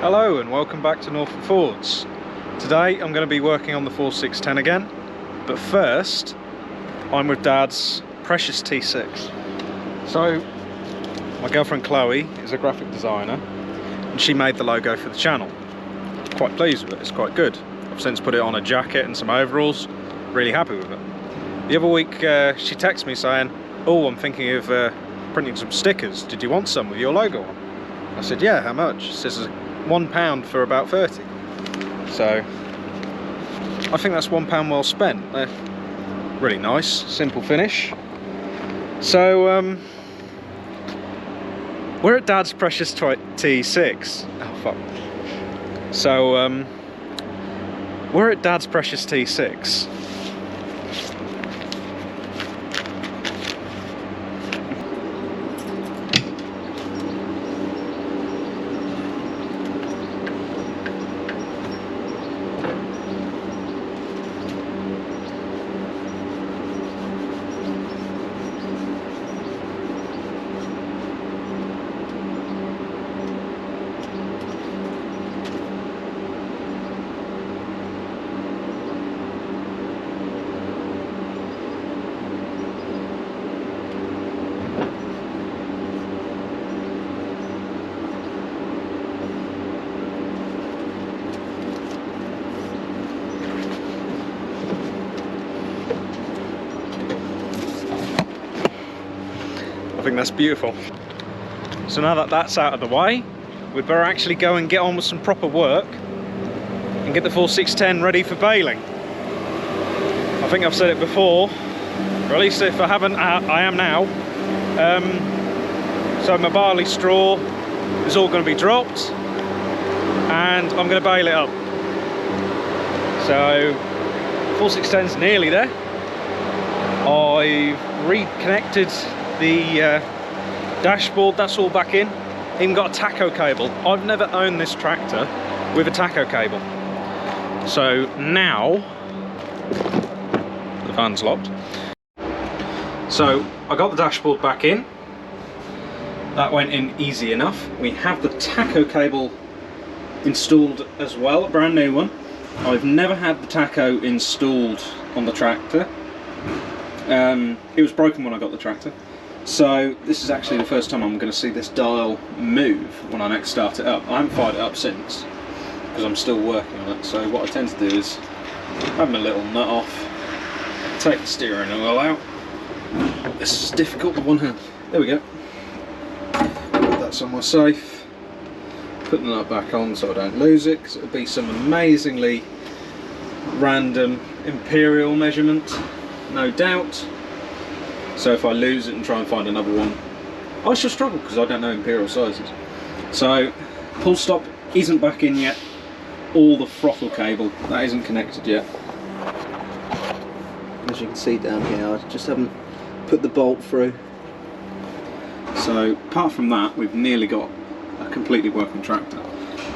Hello and welcome back to Norfolk Fords. Today I'm going to be working on the 4610 again, but first I'm with Dad's precious T6. So my girlfriend Chloe is a graphic designer and she made the logo for the channel. Quite pleased with it, it's quite good. I've since put it on a jacket and some overalls, really happy with it. The other week she texted me saying, "Oh, I'm thinking of printing some stickers, did you want some with your logo on?" I said, "Yeah, how much?" She says, £1 for about 30. So I think that's £1 well spent. They're really nice, simple finish. So we're at Dad's precious T6. Oh fuck. So we're at Dad's precious T6. I think that's beautiful. So now that that's out of the way, we'd better actually go and get on with some proper work and get the 4610 ready for baling. I think I've said it before, or at least if I haven't, I am now. So my barley straw is all going to be dropped and I'm going to bale it up. So 4610's nearly there. I've reconnected the dashboard, that's all back in. Even got a tacho cable. I've never owned this tractor with a tacho cable. So now, the van's locked. So I got the dashboard back in. That went in easy enough. We have the tacho cable installed as well, a brand new one. I've never had the tacho installed on the tractor. It was broken when I got the tractor. So this is actually the first time I'm going to see this dial move when I next start it up. I haven't fired it up since because I'm still working on it. So what I tend to do is have my little nut off, take the steering wheel out. This is difficult with one hand. There we go. Put that somewhere safe. Put the nut back on so I don't lose it, because it'll be some amazingly random imperial measurement, no doubt. So if I lose it and try and find another one, I shall struggle because I don't know imperial sizes. So pull stop isn't back in yet, or the throttle cable, that isn't connected yet. As you can see down here, I just haven't put the bolt through. So apart from that, we've nearly got a completely working tractor.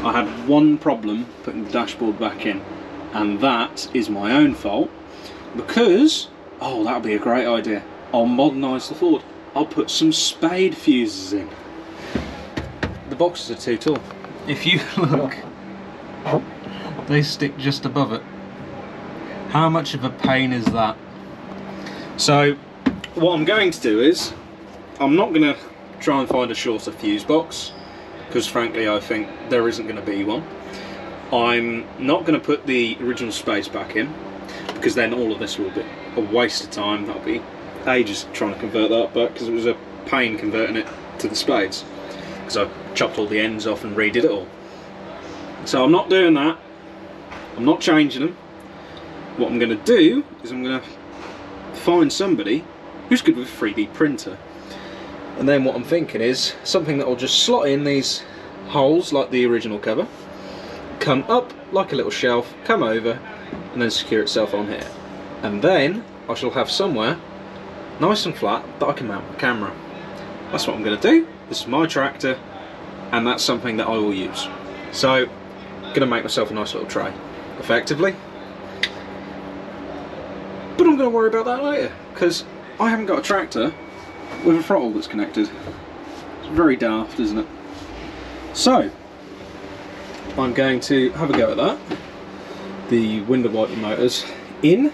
I had one problem putting the dashboard back in, and that is my own fault because, oh, that'll be a great idea. I'll modernise the Ford. I'll put some spade fuses in. The boxes are too tall. If you look, they stick just above it. How much of a pain is that? So what I'm going to do is, I'm not going to try and find a shorter fuse box, because frankly I think there isn't going to be one. I'm not going to put the original space back in, because then all of this will be a waste of time. That'll be ages trying to convert that back, because it was a pain converting it to the spades, because I chopped all the ends off and redid it all. So I'm not doing that. I'm not changing them. What I'm going to do is I'm going to find somebody who's good with a 3D printer, and then what I'm thinking is something that will just slot in these holes like the original cover, come up like a little shelf, come over, and then secure itself on here, and then I shall have somewhere nice and flat that I can mount my camera. That's what I'm going to do. This is my tractor and that's something that I will use. So I'm going to make myself a nice little tray, effectively. But I'm going to worry about that later, because I haven't got a tractor with a throttle that's connected. It's very daft, isn't it? So I'm going to have a go at that. The window wiper motors in.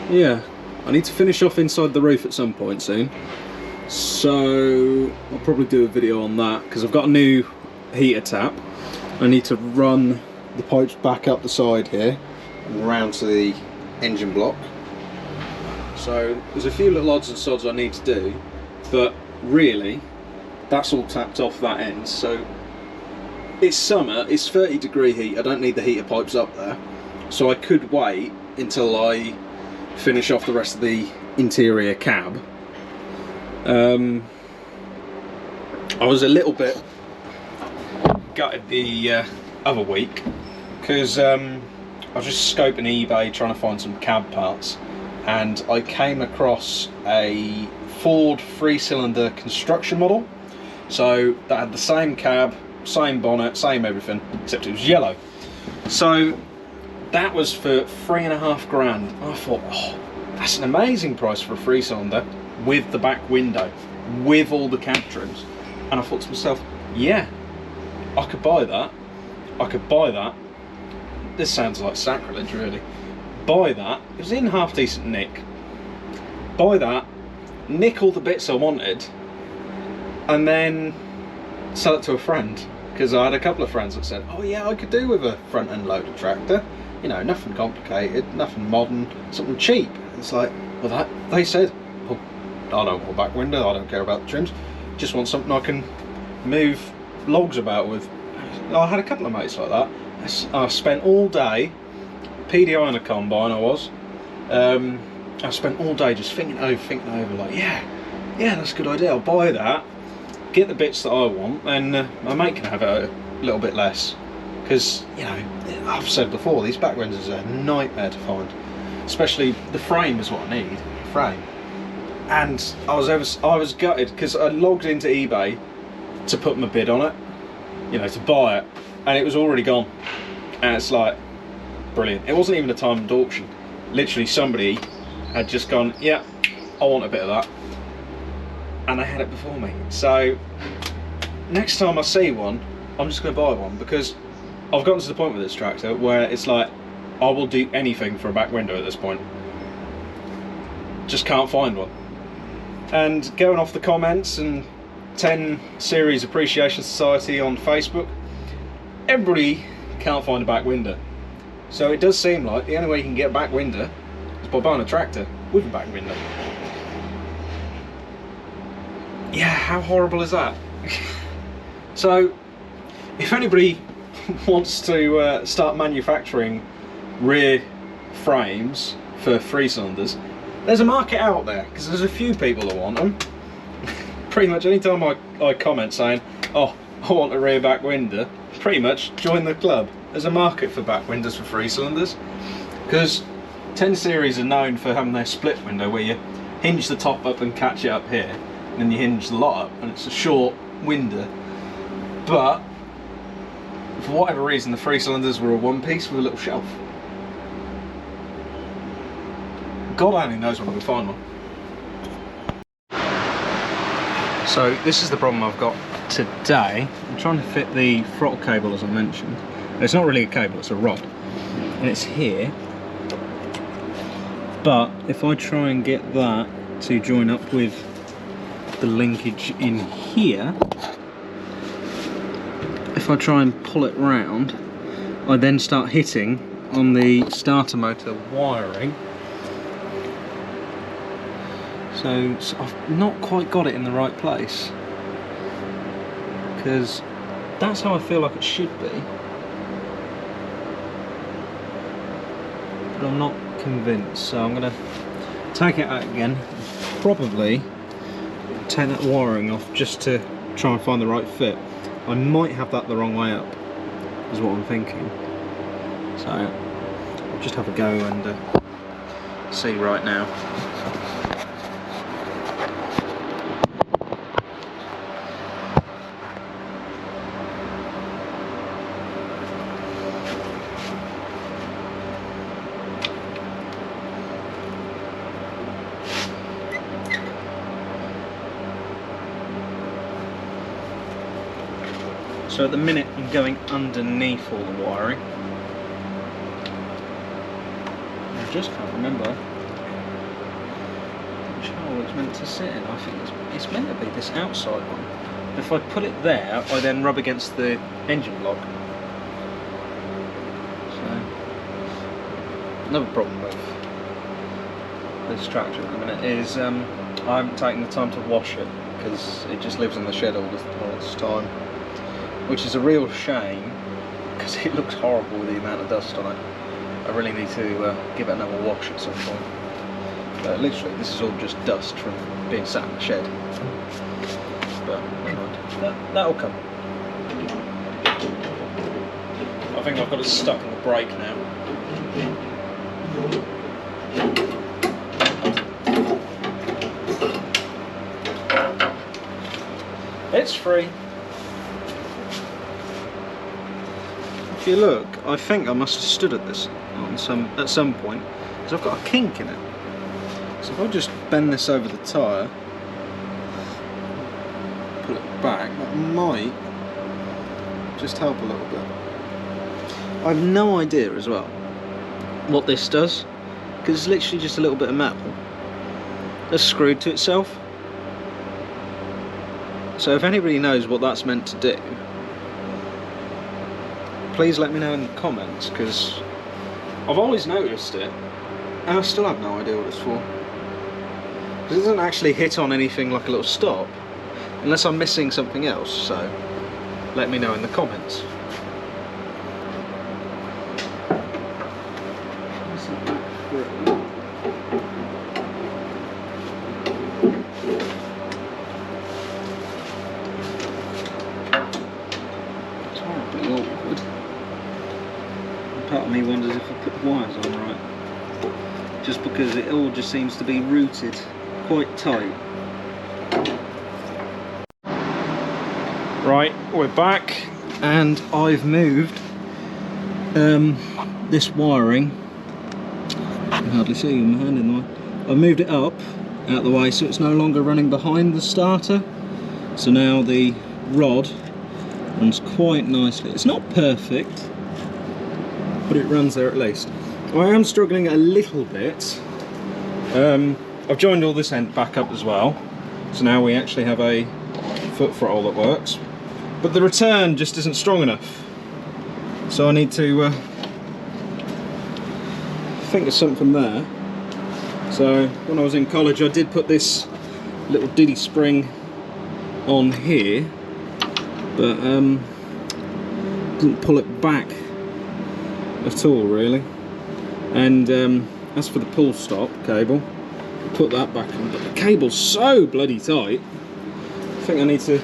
Yeah, I need to finish off inside the roof at some point soon, so I'll probably do a video on that because I've got a new heater tap. I need to run the pipes back up the side here and round to the engine block. So there's a few little odds and sods I need to do, but really that's all tapped off that end. So it's summer, it's 30-degree heat, I don't need the heater pipes up there, so I could wait until I finish off the rest of the interior cab. I was a little bit gutted the other week because I was just scoping eBay trying to find some cab parts, and I came across a Ford 3-cylinder construction model. So that had the same cab, same bonnet, same everything, except it was yellow. So that was for £3.5 grand. I thought, oh, that's an amazing price for a 3-cylinder with the back window, with all the cab trims. And I thought to myself, yeah, I could buy that. I could buy that. This sounds like sacrilege, really. Buy that. It was in half decent nick. Buy that, nick all the bits I wanted, and then sell it to a friend. Because I had a couple of friends that said, oh yeah, I could do with a front end loader tractor. You know, nothing complicated, nothing modern, something cheap. It's like, well, that they said, well, I don't want a back window, I don't care about the trims, just want something I can move logs about with. I had a couple of mates like that. I spent all day PDI in a combine. I spent all day just thinking over, like, yeah, that's a good idea, I'll buy that, get the bits that I want, and my mate can have it a little bit less. Because, you know, I've said before, these back windows are a nightmare to find. Especially the frame is what I need, frame. And I was gutted because I logged into eBay to put my bid on it, you know, to buy it, and it was already gone. And it's like, brilliant. It wasn't even a timed auction. Literally somebody had just gone, yeah, I want a bit of that. And they had it before me. So next time I see one, I'm just going to buy one, because I've gotten to the point with this tractor where it's like, I will do anything for a back window at this point. Just can't find one. And going off the comments and 10 Series Appreciation Society on Facebook, everybody can't find a back window. So it does seem like the only way you can get a back window is by buying a tractor with a back window. Yeah, how horrible is that? So if anybody wants to start manufacturing rear frames for 3-cylinders, there's a market out there, because there's a few people that want them. Pretty much any time I comment saying, oh, I want a rear back window, pretty much join the club. There's a market for back windows for 3-cylinders, because 10 Series are known for having their split window where you hinge the top up and catch it up here, and then you hinge the lot up, and it's a short window. But for whatever reason, the 3-cylinders were a one piece with a little shelf. God only knows when I can find one. So this is the problem I've got today. I'm trying to fit the throttle cable, as I mentioned. It's not really a cable, it's a rod, and it's here. But if I try and get that to join up with the linkage in here, if I try and pull it round, I then start hitting on the starter motor wiring. So I've not quite got it in the right place, because that's how I feel like it should be, but I'm not convinced. So I'm going to take it out again, probably take that wiring off just to try and find the right fit. I might have that the wrong way up, is what I'm thinking. So I'll just have a go and see right now. So at the minute I'm going underneath all the wiring. I just can't remember which hole it's meant to sit in. I think it's meant to be this outside one. If I put it there, I then rub against the engine block. So, another problem with this tractor at the minute is I haven't taken the time to wash it because it just lives in the shed all this time, which is a real shame because it looks horrible with the amount of dust on it. I really need to give it another wash at some point. But literally, this is all just dust from being sat in the shed. But never mind, that'll come. I think I've got it stuck in the brake now. It's free. If you look, I think I must have stood at this at some point, because I've got a kink in it. So if I just bend this over the tyre, pull it back, that might just help a little bit. I have no idea as well what this does, because it's literally just a little bit of metal that's screwed to itself. So if anybody knows what that's meant to do, please let me know in the comments, because I've always noticed it and I still have no idea what it's for. Because it doesn't actually hit on anything like a little stop, unless I'm missing something else, so let me know in the comments. It's horribly awkward. Part of me wonders if I put the wires on right, just because it all just seems to be routed quite tight. Right, we're back, and I've moved this wiring. I can hardly see my hand in the way. I've moved it up out of the way so it's no longer running behind the starter. So now the rod runs quite nicely. It's not perfect, but it runs there at least. I am struggling a little bit. I've joined all this end back up as well, so now we actually have a foot throttle that works, but the return just isn't strong enough, so I need to think of something there. So when I was in college I did put this little diddy spring on here, but didn't pull it back at all really. And as for the pull stop cable, put that back on, but the cable's so bloody tight, I think I need to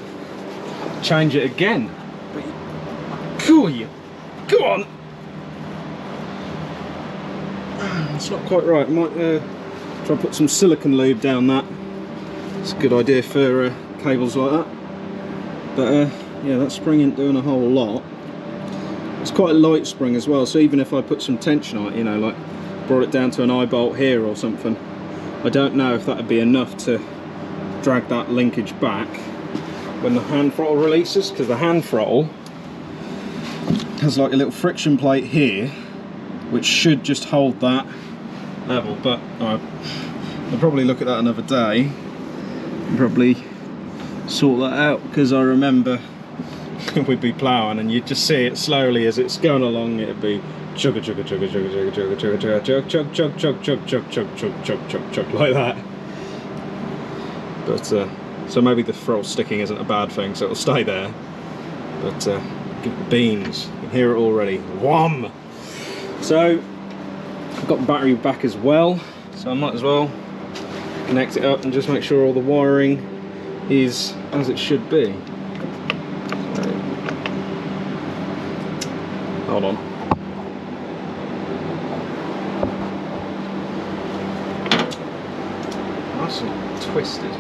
change it again. Cool, you go on. It's not quite right. I might try and put some silicone lube down that. It's a good idea for cables like that. But yeah, that spring ain't doing a whole lot. It's quite a light spring as well, so even if I put some tension on it, you know, like brought it down to an eye bolt here or something, I don't know if that would be enough to drag that linkage back when the hand throttle releases, because the hand throttle has like a little friction plate here which should just hold that level. But I'll probably look at that another day and probably sort that out, because I remember we'd be ploughing and you'd just see it slowly as it's going along. It'd be chugga chugga chugga chugga chugga chugga chugga chugga chug chug chug chug chug chug chug chug chug chug like that. But so maybe the throttle sticking isn't a bad thing, so it'll stay there. But beans, you can hear it already. Wham! So I've got the battery back as well, so I might as well connect it up and just make sure all the wiring is as it should be. Hold on. Nice and twisted.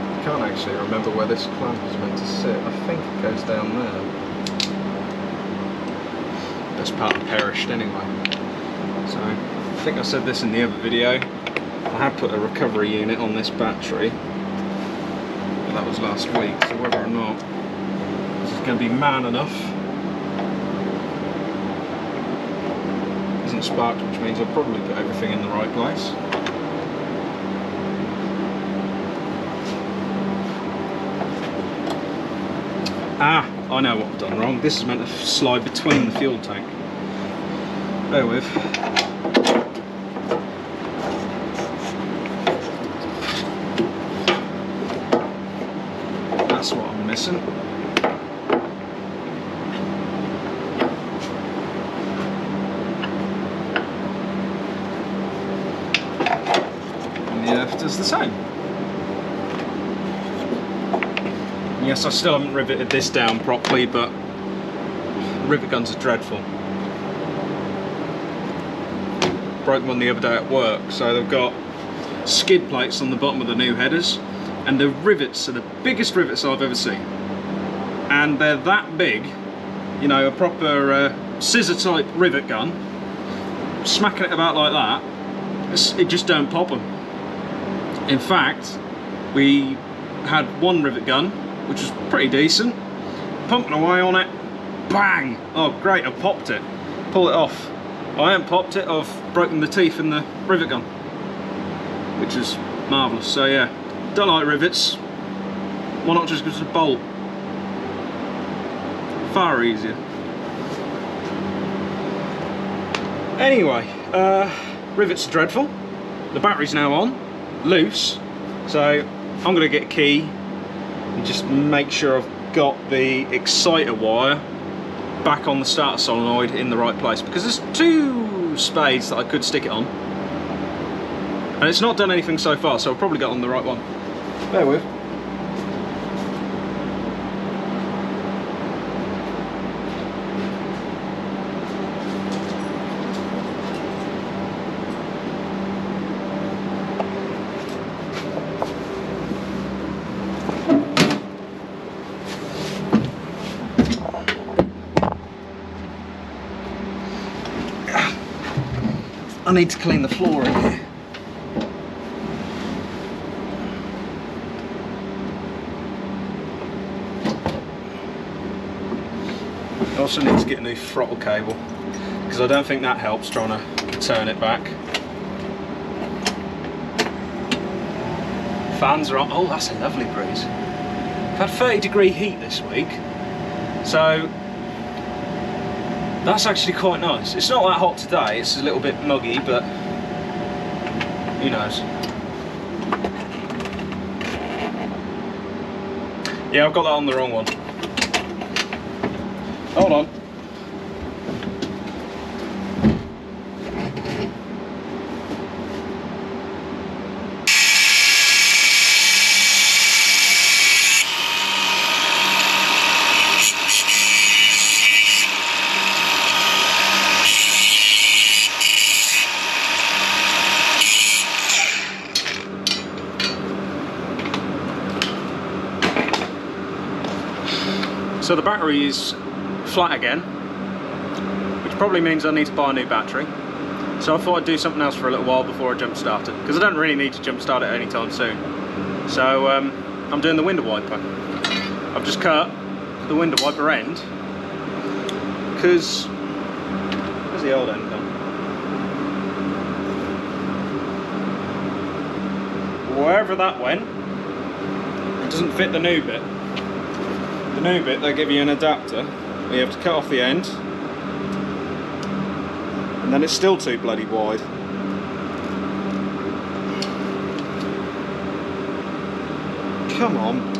I can't actually remember where this clamp is meant to sit. I think it goes down there. This part perished anyway. So I think I said this in the other video. I had put a recovery unit on this battery, but that was last week, so whether or not this is going to be man enough isn't sparked, which means I've probably put everything in the right place. Ah, I know what I've done wrong. This is meant to slide between the fuel tank. Bear with. That's what I'm missing. And the earth does the same. Yes, I still haven't riveted this down properly, but rivet guns are dreadful. Broke one the other day at work, so they've got skid plates on the bottom of the new headers, and the rivets are the biggest rivets I've ever seen. And they're that big, you know, a proper scissor type rivet gun, smacking it about like that, it just don't pop them. In fact, we had one rivet gun, which was pretty decent, pumping away on it, bang! Oh great, I've popped it. Pull it off. I haven't popped it, I've broken the teeth in the rivet gun, which is marvellous. So yeah, don't like rivets. Why not just use a bolt? Far easier. Anyway, rivets are dreadful. The battery's now on, loose, so I'm going to get a key and just make sure I've got the exciter wire back on the starter solenoid in the right place, because there's two spades that I could stick it on and it's not done anything so far, so I've probably got on the right one. Bear with. I need to clean the floor in here. I also need to get a new throttle cable, because I don't think that helps trying to turn it back. Fans are on. Oh, that's a lovely breeze. I've had 30-degree heat this week, so that's actually quite nice. It's not that hot today, it's a little bit muggy, but who knows. Yeah, I've got that on the wrong one. Hold on. So the battery is flat again, which probably means I need to buy a new battery. So I thought I'd do something else for a little while before I jump start it, because I don't really need to jump start it anytime soon. So I'm doing the window wiper. I've just cut the window wiper end, because where's the old end gone? Wherever that went, it doesn't fit the new bit. The new bit, they give you an adapter where you have to cut off the end, and then it's still too bloody wide. Come on.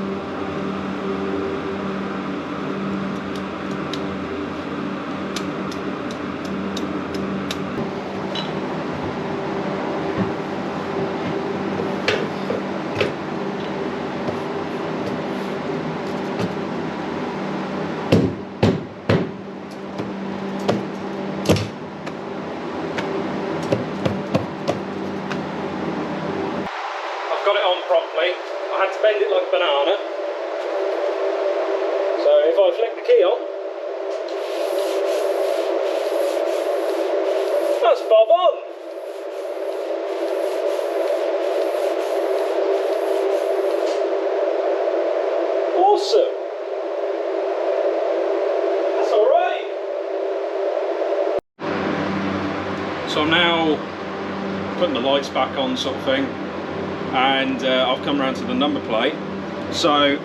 Properly. I had to bend it like a banana. So if I flick the key on, that's bob on. So I'm now putting the lights back on, sort of thing, and I've come around to the number plate. So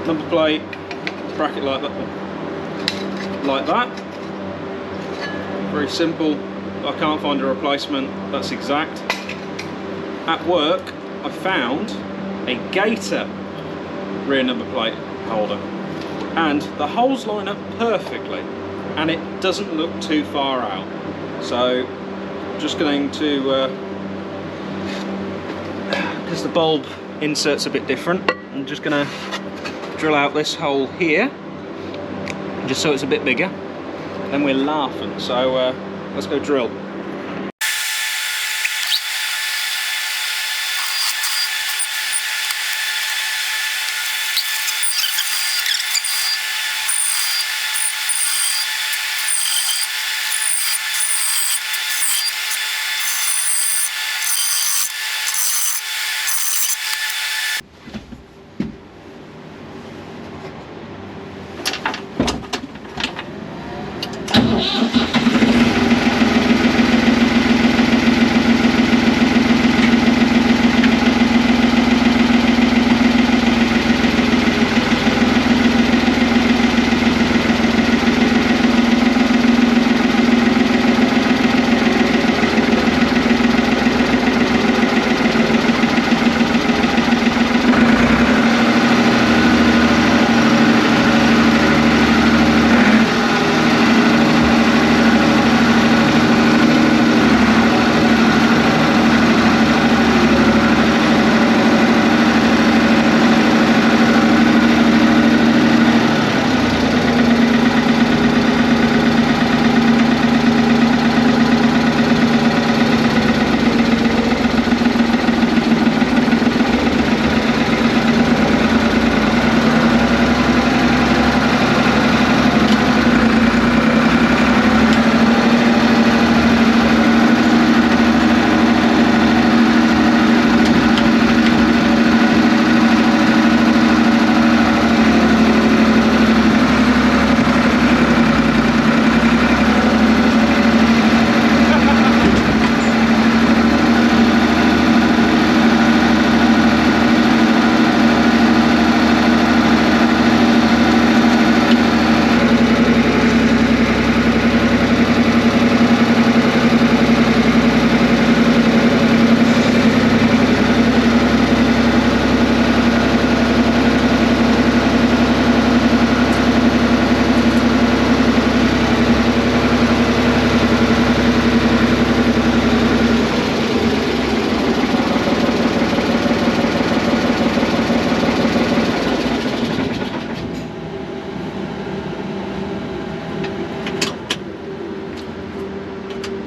number plate, bracket like that. Very simple. I can't find a replacement that's exact. At work, I found a Gator rear number plate holder, and the holes line up perfectly, and it doesn't look too far out. So I'm just going to, because the bulb insert's a bit different, I'm just going to drill out this hole here, just so it's a bit bigger. Then we're laughing. So let's go drill.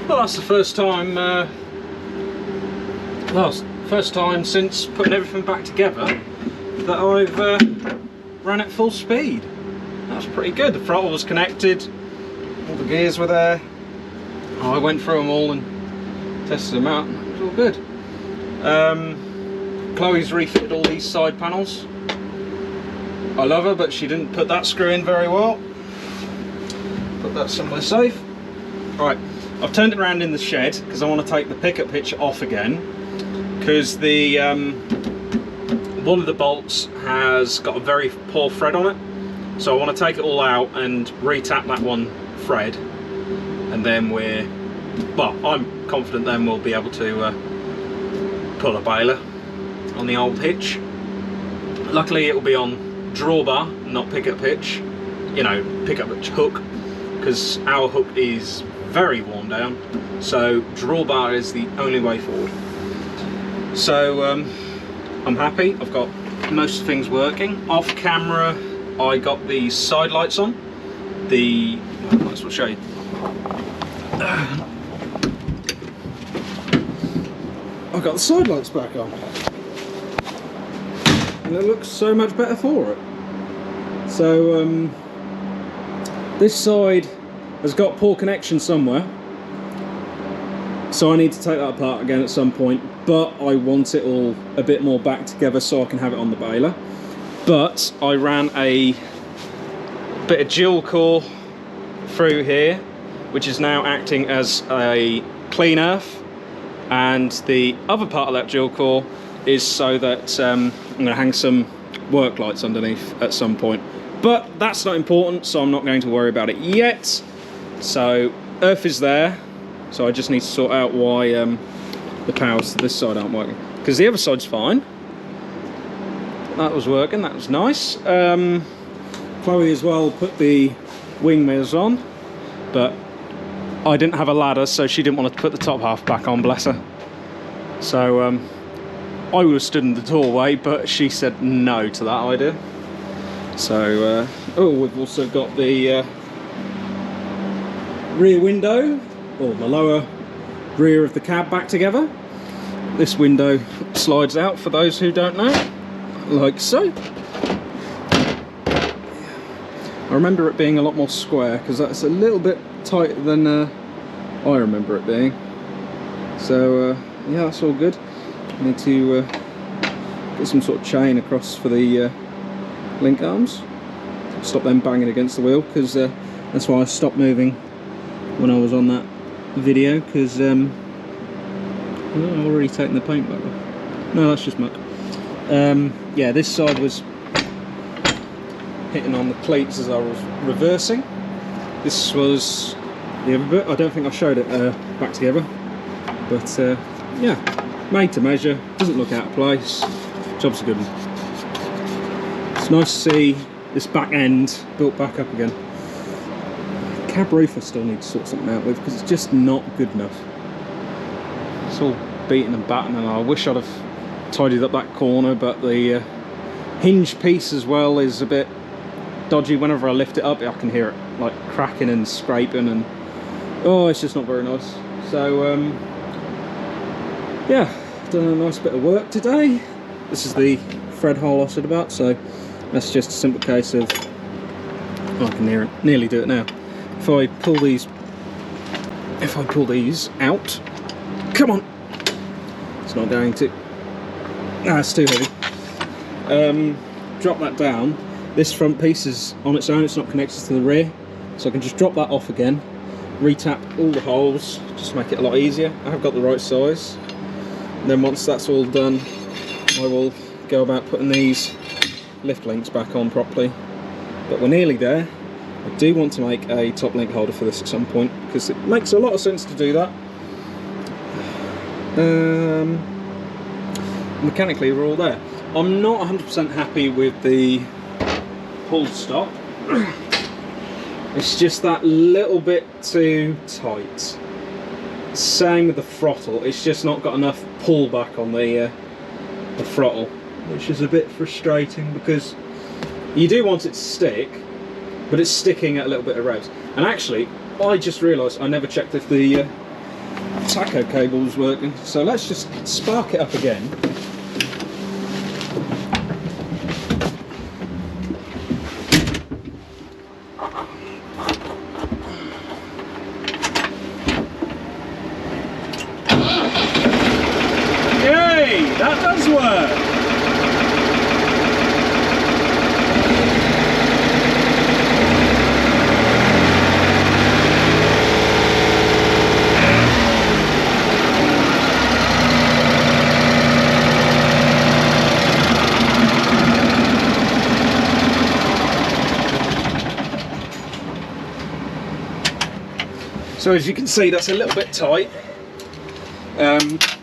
Well, that's the first time, first time since putting everything back together that I've ran at full speed. That's pretty good. The throttle was connected, all the gears were there. I went through them all and tested them out, and it was all good. Chloe's refitted all these side panels. I love her, but she didn't put that screw in very well. Put that somewhere safe. Right. I've turned it around in the shed because I want to take the pickup hitch off again, because the one of the bolts has got a very poor thread on it, so I want to take it all out and retap that one thread, and then I'm confident then we'll be able to pull a baler on the old hitch. Luckily it will be on drawbar, not pickup hitch, you know, pickup hitch hook, because our hook is very worn down, so drawbar is the only way forward. So I'm happy. I've got most things working. Off camera I got the side lights on. I might as well show you. I've got the side lights back on, and it looks so much better for it. So this side has got poor connection somewhere, so I need to take that apart again at some point, but I want it all a bit more back together so I can have it on the baler. But I ran a bit of dual core through here which is now acting as a clean earth, and the other part of that dual core is so that I'm going to hang some work lights underneath at some point. But that's not important, so I'm not going to worry about it yet. So earth is there, so I just need to sort out why the powers to this side aren't working, because the other side's fine. That was working, that was nice. Chloe as well put the wing mirrors on, but I didn't have a ladder, so she didn't want to put the top half back on, bless her. So I would have stood in the doorway, but she said no to that idea. So, oh, we've also got the rear window, or the lower rear of the cab, back together. This window slides out, for those who don't know, like so. I remember it being a lot more square, because that's a little bit tighter than I remember it being. So, yeah, that's all good. I need to get some sort of chain across for the link arms, stop them banging against the wheel, because that's why I stopped moving when I was on that video, because I've already taken the paint back off. No, that's just muck. Yeah, this side was hitting on the cleats as I was reversing. This was the other bit. I don't think I showed it back together, but yeah, made to measure, doesn't look out of place, job's a good one. It's nice to see this back end built back up again. Cab roof I still need to sort something out with, because it's just not good enough. It's all beaten and battered, and I wish I'd have tidied up that corner, but the hinge piece as well is a bit dodgy. Whenever I lift it up, I can hear it like cracking and scraping, and oh, it's just not very nice. So yeah, done a nice bit of work today. This is the thread hole I said about, so that's just a simple case of, oh, I can nearly do it now. If I pull these out, come on, it's not going to, it's too heavy. Drop that down. This front piece is on its own, it's not connected to the rear, so I can just drop that off again, retap all the holes, just to make it a lot easier. I have got the right size. And then once that's all done, I will go about putting these lift links back on properly. But we're nearly there. I do want to make a top link holder for this at some point, because it makes a lot of sense to do that. Mechanically we're all there. I'm not 100% happy with the pull stop. It's just that little bit too tight. Same with the throttle, it's just not got enough pull back on the throttle, which is a bit frustrating, because you do want it to stick, but it's sticking at a little bit of revs. And actually, I just realised I never checked if the tacho cable was working, so let's just spark it up again. Yay! That does work! So as you can see, that's a little bit tight.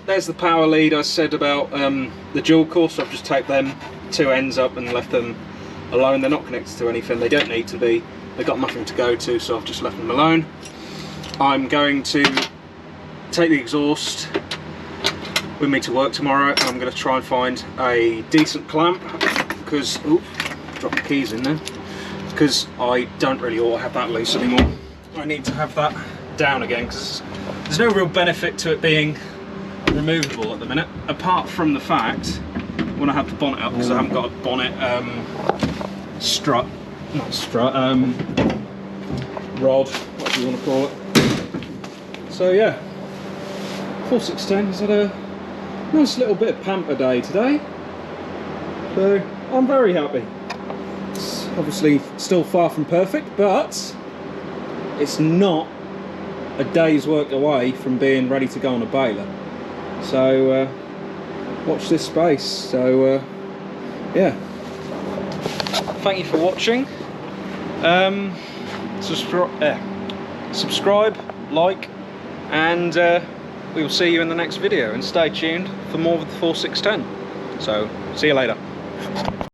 There's the power lead I said about the dual core, so I've just taped them two ends up and left them alone. They're not connected to anything, they don't need to be. They've got nothing to go to, so I've just left them alone. I'm going to take the exhaust with me to work tomorrow, and I'm going to try and find a decent clamp, because, oop, drop the keys in there, because I don't really ought to have that loose anymore. I need to have that down again, because there's no real benefit to it being removable at the minute, apart from the fact when I have the bonnet up, because I haven't got a bonnet rod, whatever you want to call it. So yeah, 4610 has had a nice little bit of pamper day today, so I'm very happy. It's obviously still far from perfect, but it's not a day's work away from being ready to go on a baler. So watch this space. So yeah, thank you for watching. Subscribe, like, and we will see you in the next video, and stay tuned for more of the 4610. So see you later.